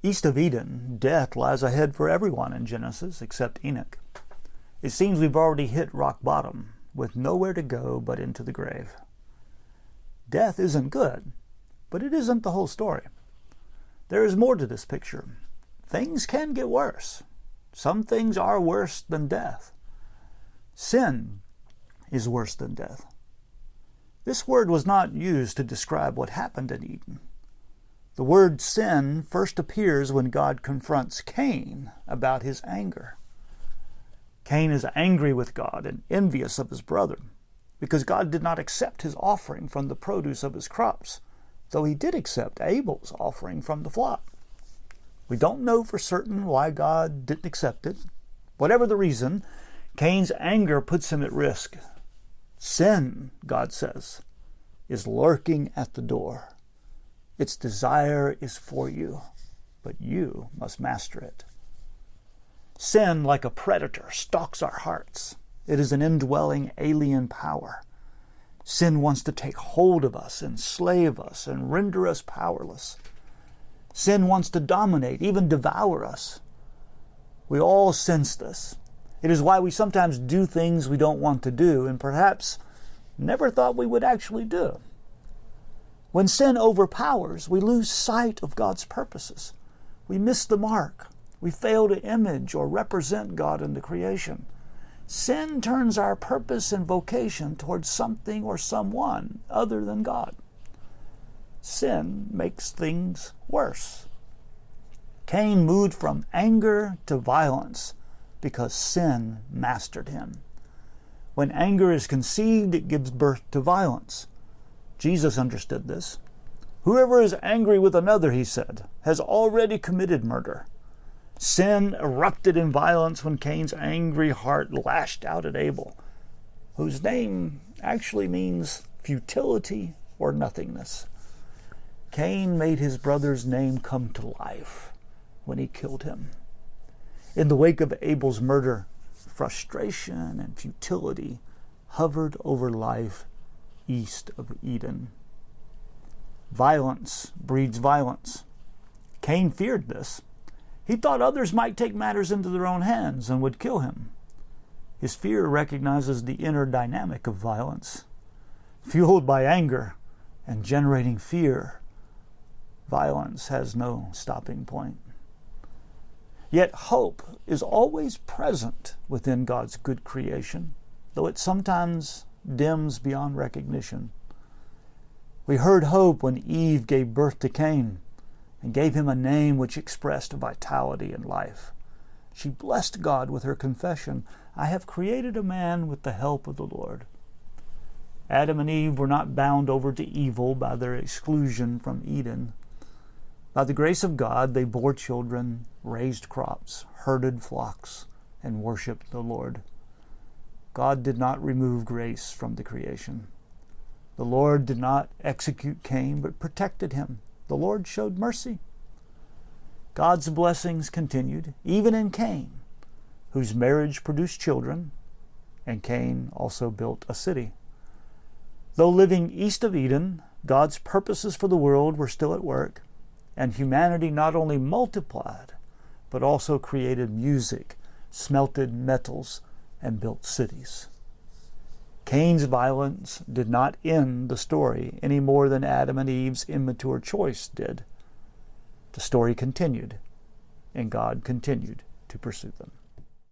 East of Eden, death lies ahead for everyone in Genesis except Enoch. It seems we've already hit rock bottom, with nowhere to go but into the grave. Death isn't good, but it isn't the whole story. There is more to this picture. Things can get worse. Some things are worse than death. Sin is worse than death. This word was not used to describe what happened in Eden. The word sin first appears when God confronts Cain about his anger. Cain is angry with God and envious of his brother because God did not accept his offering from the produce of his crops, though he did accept Abel's offering from the flock. We don't know for certain why God didn't accept it. Whatever the reason, Cain's anger puts him at risk. Sin, God says, is lurking at the door. Its desire is for you, but you must master it. Sin, like a predator, stalks our hearts. It is an indwelling alien power. Sin wants to take hold of us, enslave us, and render us powerless. Sin wants to dominate, even devour us. We all sense this. It is why we sometimes do things we don't want to do and perhaps never thought we would actually do. When sin overpowers, we lose sight of God's purposes. We miss the mark. We fail to image or represent God in the creation. Sin turns our purpose and vocation towards something or someone other than God. Sin makes things worse. Cain moved from anger to violence because sin mastered him. When anger is conceived, it gives birth to violence. Jesus understood this. Whoever is angry with another, he said, has already committed murder. Sin erupted in violence when Cain's angry heart lashed out at Abel, whose name actually means futility or nothingness. Cain made his brother's name come to life when he killed him. In the wake of Abel's murder, frustration and futility hovered over life east of Eden. Violence breeds violence. Cain feared this. He thought others might take matters into their own hands and would kill him. His fear recognizes the inner dynamic of violence. Fueled by anger and generating fear, violence has no stopping point. Yet hope is always present within God's good creation, though it sometimes dims beyond recognition. We heard hope when Eve gave birth to Cain and gave him a name which expressed vitality and life. She blessed God with her confession, "I have created a man with the help of the Lord." Adam and Eve were not bound over to evil by their exclusion from Eden. By the grace of God, they bore children, raised crops, herded flocks, and worshiped the Lord. God did not remove grace from the creation. The Lord did not execute Cain, but protected him. The Lord showed mercy. God's blessings continued, even in Cain, whose marriage produced children, and Cain also built a city. Though living east of Eden, God's purposes for the world were still at work, and humanity not only multiplied, but also created music, smelted metals, and built cities. Cain's violence did not end the story any more than Adam and Eve's immature choice did. The story continued, and God continued to pursue them.